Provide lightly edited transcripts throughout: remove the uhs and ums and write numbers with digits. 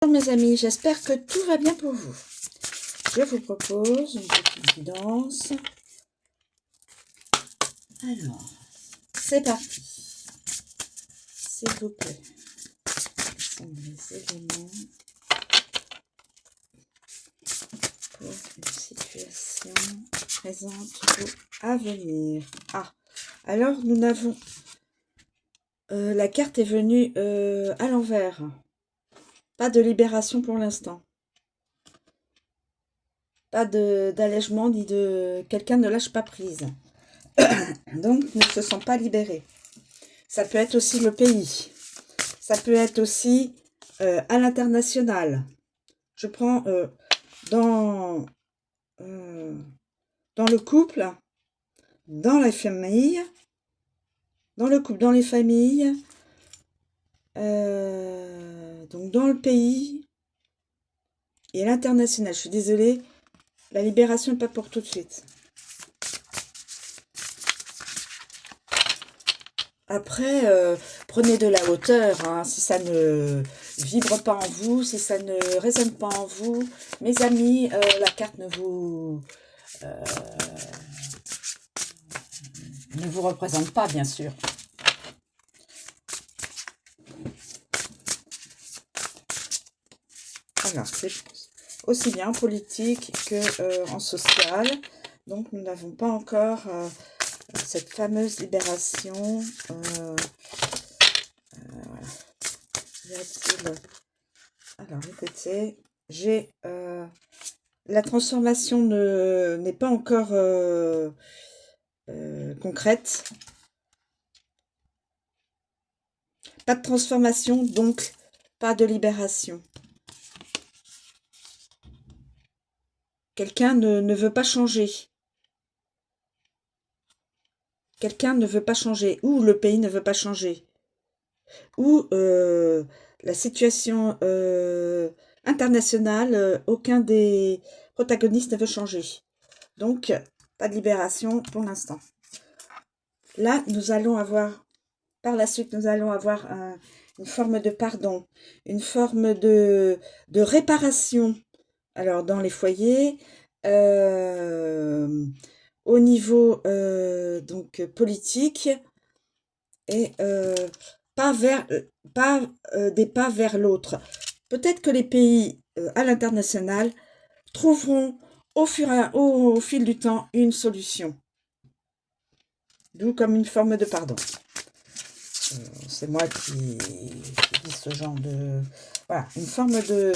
Bonjour mes amis, j'espère que tout va bien pour vous. Je vous propose une petite guidance. Alors, c'est parti. S'il vous plaît, quels sont les éléments pour une situation présente ou à venir? Ah, alors nous n'avons... la carte est venue à l'envers. Pas de libération pour l'instant. Pas d'allègement ni de... Quelqu'un ne lâche pas prise. Donc, ne se sent pas libéré. Ça peut être aussi le pays. Ça peut être aussi à l'international. Je prends dans le couple, dans la famille, dans le couple, dans les familles, donc dans le pays et à l'international. Je suis désolée, la libération n'est pas pour tout de suite. Après, prenez de la hauteur, hein, si ça ne vibre pas en vous, si ça ne résonne pas en vous. Mes amis, la carte ne vous représente pas, bien sûr. Alors, c'est aussi bien en politique que en social. Donc, nous n'avons pas encore cette fameuse libération. Y a-t-il... Alors, écoutez, j'ai... la transformation n'est pas encore concrète. Pas de transformation, donc pas de libération. Quelqu'un ne veut pas changer. Quelqu'un ne veut pas changer. Ou le pays ne veut pas changer. Ou la situation internationale, aucun des protagonistes ne veut changer. Donc, pas de libération pour l'instant. Là, nous allons avoir, par la suite, nous allons avoir une forme de pardon, une forme de réparation. Alors, dans les foyers, au niveau donc politique, et pas des pas vers l'autre. Peut-être que les pays à l'international trouveront au fil du temps une solution. D'où comme une forme de pardon. C'est moi qui dis ce genre de... Voilà, une forme de...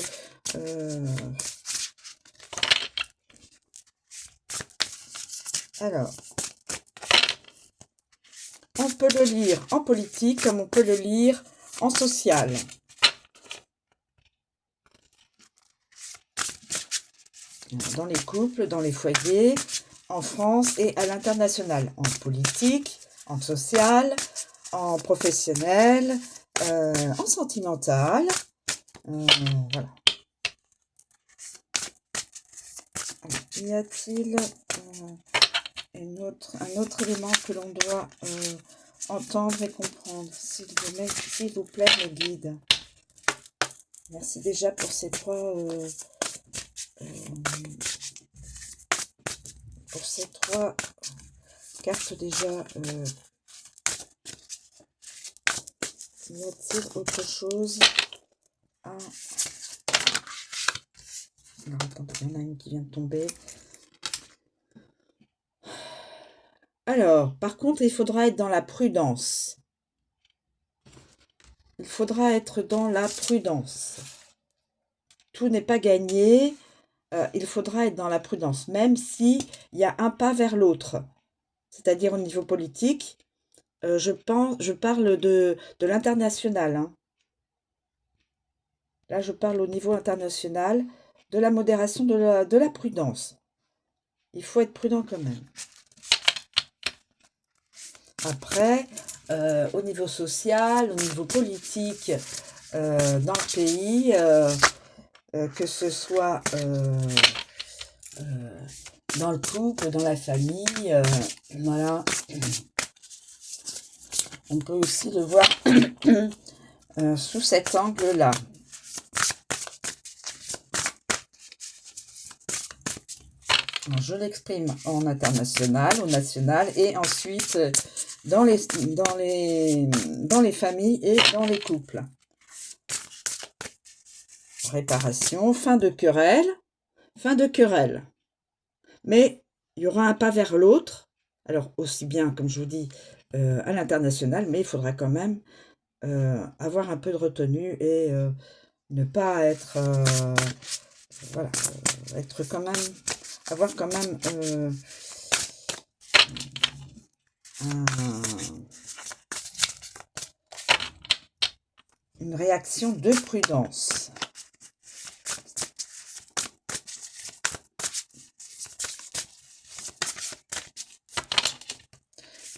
Alors, on peut le lire en politique comme on peut le lire en social. Dans les couples, dans les foyers, en France et à l'international. En politique, en social, en professionnel, en sentimental. Voilà. Y a-t-il un autre élément que l'on doit entendre et comprendre? S'il vous plaît, mes guides. Merci déjà pour ces trois cartes déjà. Y a-t-il autre chose à... Alors, attendez, il y en a une qui vient de tomber. Alors, par contre, il faudra être dans la prudence. Il faudra être dans la prudence. Tout n'est pas gagné. Il faudra être dans la prudence, même s'il y a un pas vers l'autre. C'est-à-dire au niveau politique, je parle de l'international. Hein. Là, je parle au niveau international, de la modération, de la prudence. Il faut être prudent quand même. Après, au niveau social, au niveau politique, dans le pays, que ce soit dans le couple, dans la famille, voilà. On peut aussi le voir sous cet angle-là. Alors, je l'exprime en international, au national, et ensuite dans les familles et dans les couples. Réparation, fin de querelle, fin de querelle. Mais il y aura un pas vers l'autre, alors aussi bien, comme je vous dis, à l'international, mais il faudra quand même avoir un peu de retenue et ne pas être, voilà, être quand même, avoir quand même une réaction de prudence.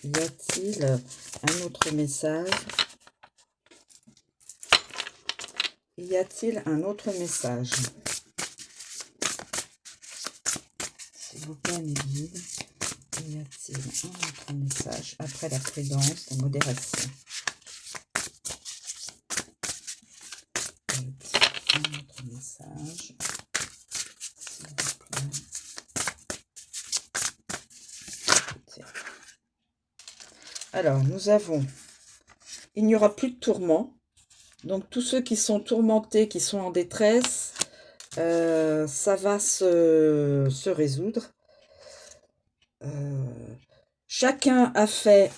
Y a-t-il un autre message? Y a-t-il un autre message? S'il vous plaît, mes guides. Y a-t-il un autre message après la prudence, la modération? Y a-t-il un autre message? S'il vous plaît. Alors, nous avons, il n'y aura plus de tourments. Donc, tous ceux qui sont tourmentés, qui sont en détresse, ça va se résoudre. Chacun a fait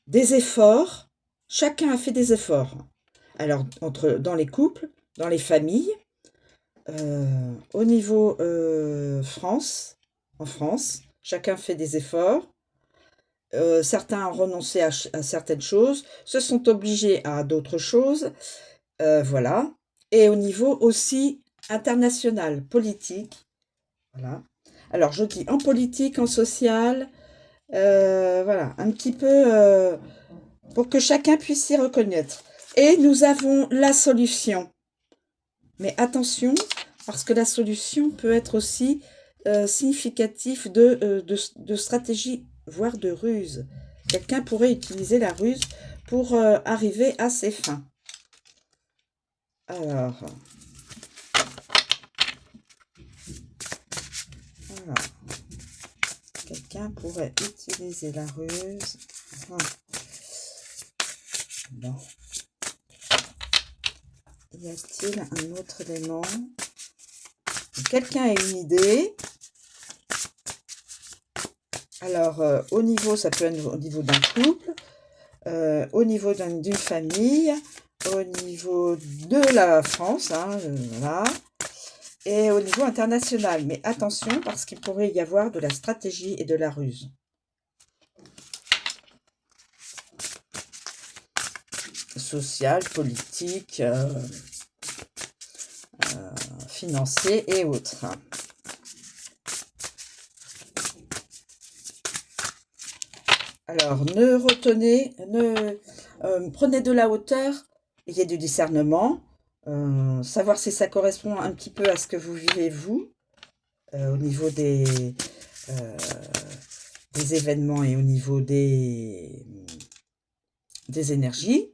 des efforts. Chacun a fait des efforts. Alors, dans les couples, dans les familles, au niveau France, en France, chacun fait des efforts. Certains ont renoncé à certaines choses, se sont obligés à d'autres choses, voilà. Et au niveau aussi international, politique, voilà. Alors, je dis en politique, en social, voilà, un petit peu pour que chacun puisse s'y reconnaître. Et nous avons la solution. Mais attention, parce que la solution peut être aussi significative de stratégie, voire de ruse. Quelqu'un pourrait utiliser la ruse pour arriver à ses fins. Alors, quelqu'un pourrait utiliser la ruse. Bon. Y a-t-il un autre élément? Quelqu'un a une idée. Alors, au niveau, ça peut être au niveau d'un couple, au niveau d'une famille, au niveau de la France, hein, voilà, et au niveau international. Mais attention, parce qu'il pourrait y avoir de la stratégie et de la ruse. Social, politique, financier et autres. Alors, prenez de la hauteur, ayez du discernement, savoir si ça correspond un petit peu à ce que vous vivez vous, au niveau des événements et au niveau des énergies.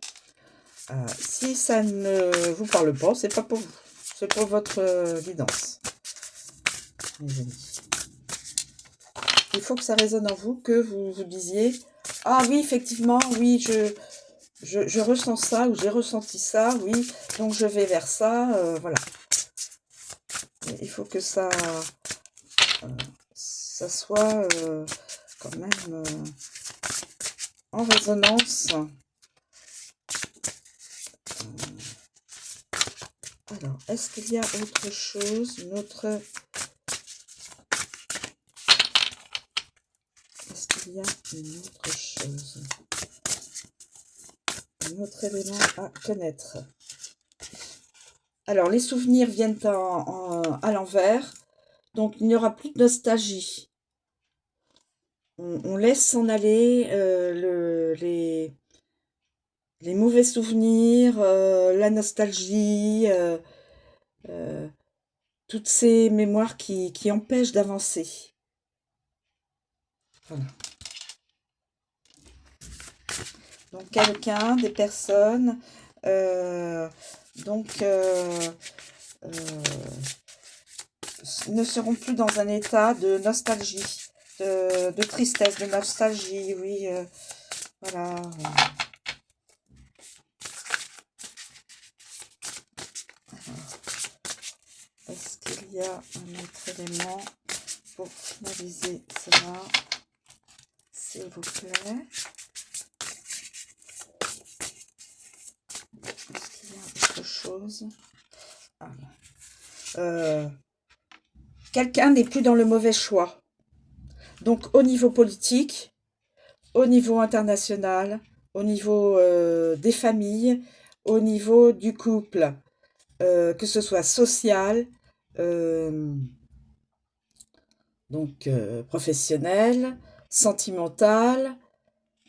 Si ça ne vous parle pas, c'est pas pour vous, c'est pour votre guidance, mes amis. Il faut que ça résonne en vous, que vous vous disiez « Ah oui, effectivement, oui, je ressens ça, ou j'ai ressenti ça, oui, donc je vais vers ça, voilà. » Il faut que ça soit quand même en résonance. Alors, est-ce qu'il y a autre chose, est-ce qu'il y a une autre chose, un autre élément à connaître? Alors, les souvenirs viennent à l'envers, donc il n'y aura plus de nostalgie. On laisse s'en aller les mauvais souvenirs, la nostalgie, toutes ces mémoires qui empêchent d'avancer. Voilà. Donc, quelqu'un, des personnes, ne seront plus dans un état de nostalgie, de tristesse, de nostalgie, oui, voilà. Est-ce qu'il y a un autre élément pour finaliser cela, s'il vous plaît? Est-ce qu'il y a autre chose? Quelqu'un n'est plus dans le mauvais choix. Donc au niveau politique, au niveau international, au niveau des familles, au niveau du couple, que ce soit social, donc professionnel, sentimental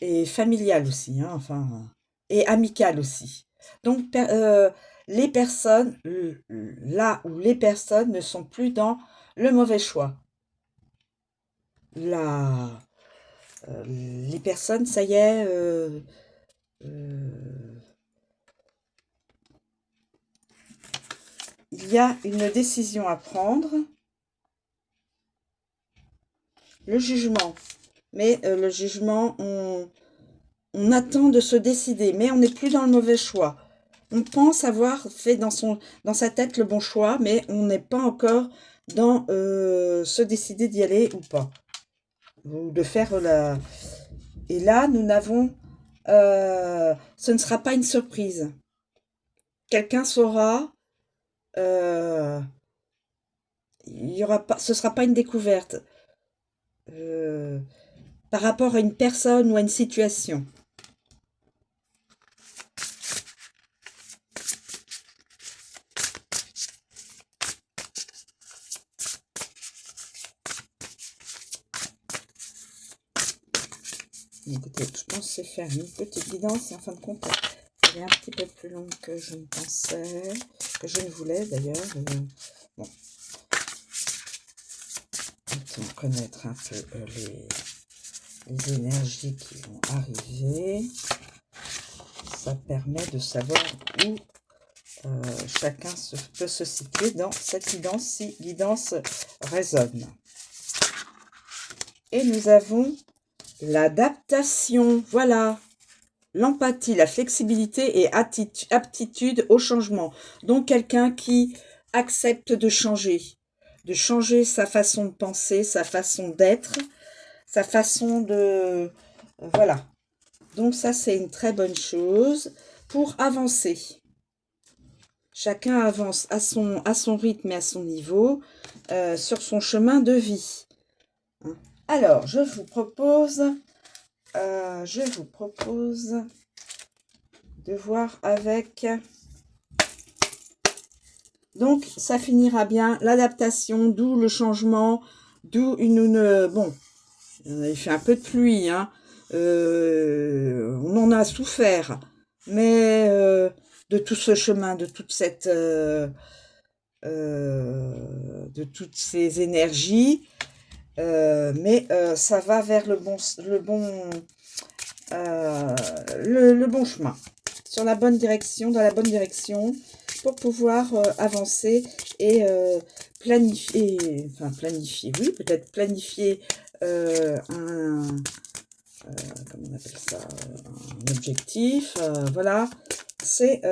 et familial aussi, hein, enfin, et amical aussi. Donc les personnes, là où les personnes ne sont plus dans le mauvais choix. Là, les personnes, ça y est, il y a une décision à prendre, le jugement. Mais le jugement, on attend de se décider, mais on n'est plus dans le mauvais choix. On pense avoir fait dans sa tête le bon choix, mais on n'est pas encore dans se décider d'y aller ou pas. Ou de faire la... Et là, nous n'avons... ce ne sera pas une surprise. Quelqu'un saura... il y aura pas, ce ne sera pas une découverte par rapport à une personne ou à une situation. Écoutez, je pensais faire une petite guidance et en fin de compte, elle est un petit peu plus longue que je ne pensais, que je ne voulais d'ailleurs. Bon. Autant connaître un peu les énergies qui vont arriver. Ça permet de savoir où chacun peut se situer dans cette guidance, si guidance résonne. Et nous avons l'adaptation, voilà, l'empathie, la flexibilité et aptitude au changement. Donc quelqu'un qui accepte de changer sa façon de penser, sa façon d'être, sa façon de... Voilà. Donc ça, c'est une très bonne chose pour avancer. Chacun avance à son rythme et à son niveau sur son chemin de vie. Alors, je vous propose de voir avec... Donc, ça finira bien, l'adaptation, d'où le changement, d'où bon, il fait un peu de pluie, hein. On en a souffert, mais de tout ce chemin, de toute cette... de toutes ces énergies, mais ça va vers le bon chemin, sur la bonne direction, dans la bonne direction, pour pouvoir avancer et planifier, oui, peut-être planifier comment on appelle ça, un objectif, voilà, c'est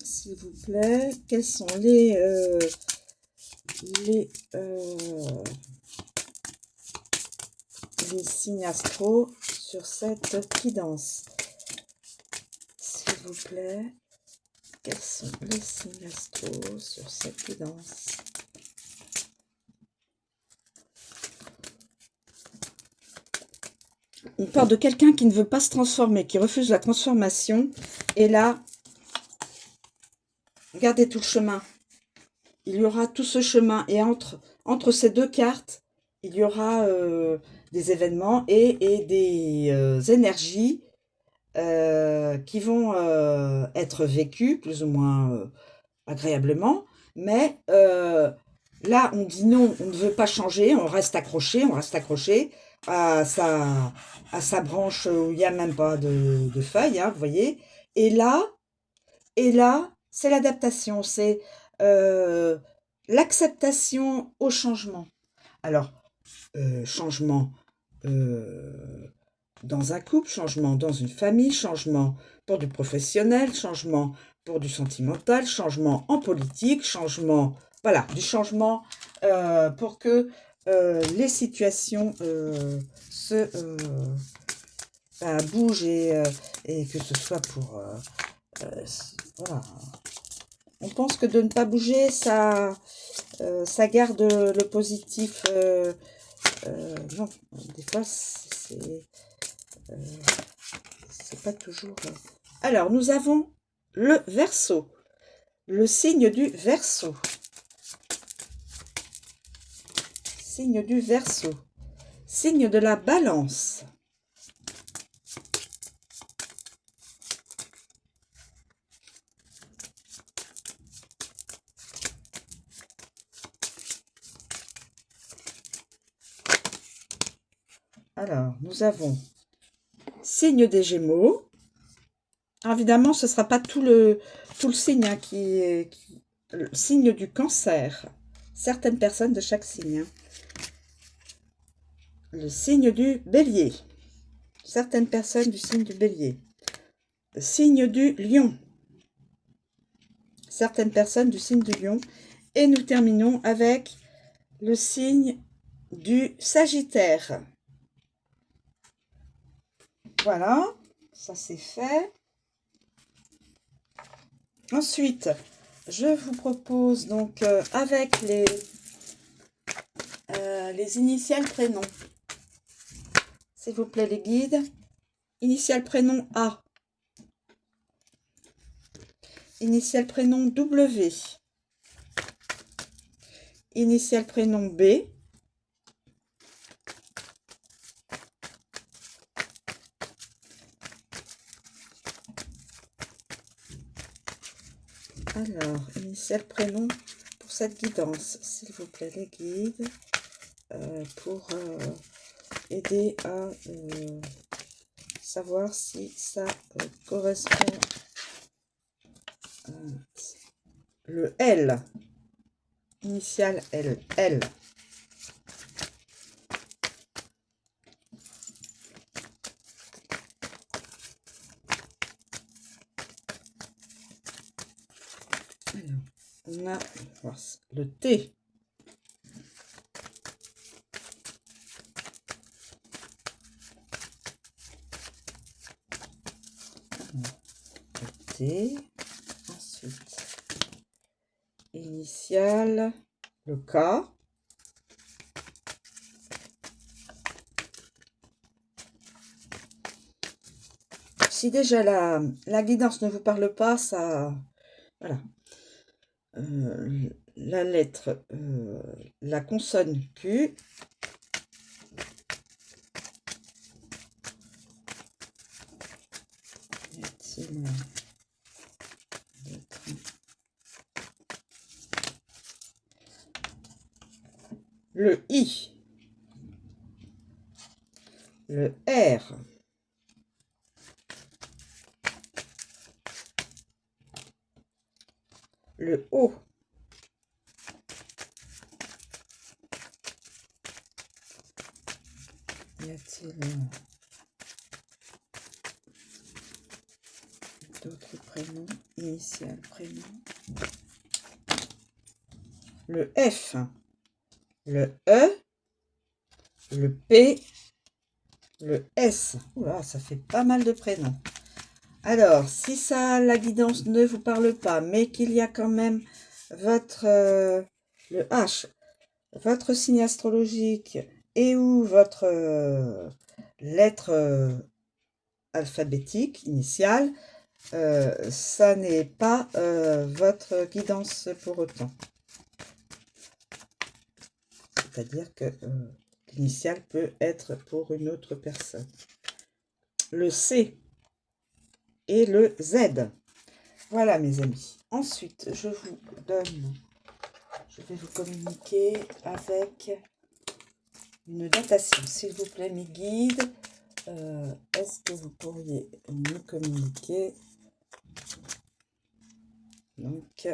s'il vous plaît, quels sont les signes astro sur cette guidance. S'il vous plaît, quels sont les signes astro sur cette guidance? On parle de quelqu'un qui ne veut pas se transformer, qui refuse la transformation. Et là, regardez tout le chemin. Il y aura tout ce chemin. Et entre ces deux cartes, il y aura des événements et des énergies qui vont être vécues plus ou moins agréablement. Mais là, on dit non, on ne veut pas changer, on reste accroché à sa branche où il n'y a même pas de feuilles, hein, vous voyez. Et là, c'est l'adaptation, c'est l'acceptation au changement. Alors, changement dans un couple, changement dans une famille, changement pour du professionnel, changement pour du sentimental, changement en politique, changement, voilà, du changement pour que les situations bougent et que ce soit pour... voilà. On pense que de ne pas bouger, ça garde le positif. Non, des fois, c'est pas toujours... Alors, nous avons le Verseau, le signe du Verseau. Signe du Verseau. Signe de la Balance. Alors, nous avons signe des Gémeaux. Alors, évidemment, ce ne sera pas tout le signe hein, le signe du Cancer. Certaines personnes de chaque signe. Hein. Le signe du Bélier. Certaines personnes du signe du Bélier. Le signe du Lion. Certaines personnes du signe du Lion. Et nous terminons avec le signe du Sagittaire. Voilà, ça c'est fait. Ensuite, je vous propose donc avec les initiales prénoms. S'il vous plaît, les guides. Initial prénom A. Initial prénom W. Initial prénom B. Alors, initial prénom pour cette guidance, s'il vous plaît, les guides, pour aider à savoir si ça correspond. Le L, initial L, L. Alors, on a le T. Le T. Ensuite, initial, le K. Si déjà la guidance ne vous parle pas, ça... Voilà. La lettre, la consonne Q. Le I. Le R. Le O. Y a-t-il d'autres prénoms? Initial prénom. Le F. Le E. Le P. Le S. Oula, ça fait pas mal de prénoms. Alors, si ça, la guidance ne vous parle pas, mais qu'il y a quand même votre, le H, votre signe astrologique et ou votre lettre alphabétique initiale, ça n'est pas votre guidance pour autant. C'est-à-dire que l'initiale peut être pour une autre personne. Le C et le Z. Voilà mes amis. Ensuite, je vais vous communiquer avec une datation. S'il vous plaît, mes guides, est-ce que vous pourriez me communiquer Donc,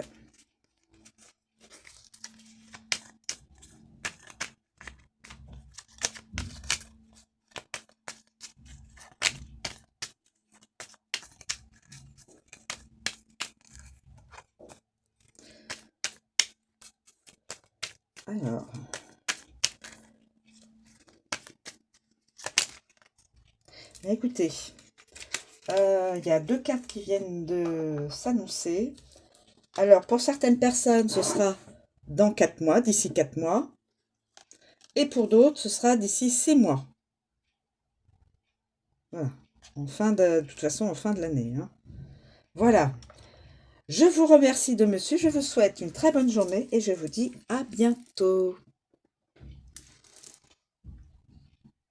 alors, écoutez, il y a 2 cartes qui viennent de s'annoncer. Alors, pour certaines personnes, ce sera dans 4 mois, d'ici 4 mois. Et pour d'autres, ce sera d'ici 6 mois. Voilà. De toute façon, en fin de l'année, hein. Voilà. Je vous remercie de me suivre. Je vous souhaite une très bonne journée et je vous dis à bientôt.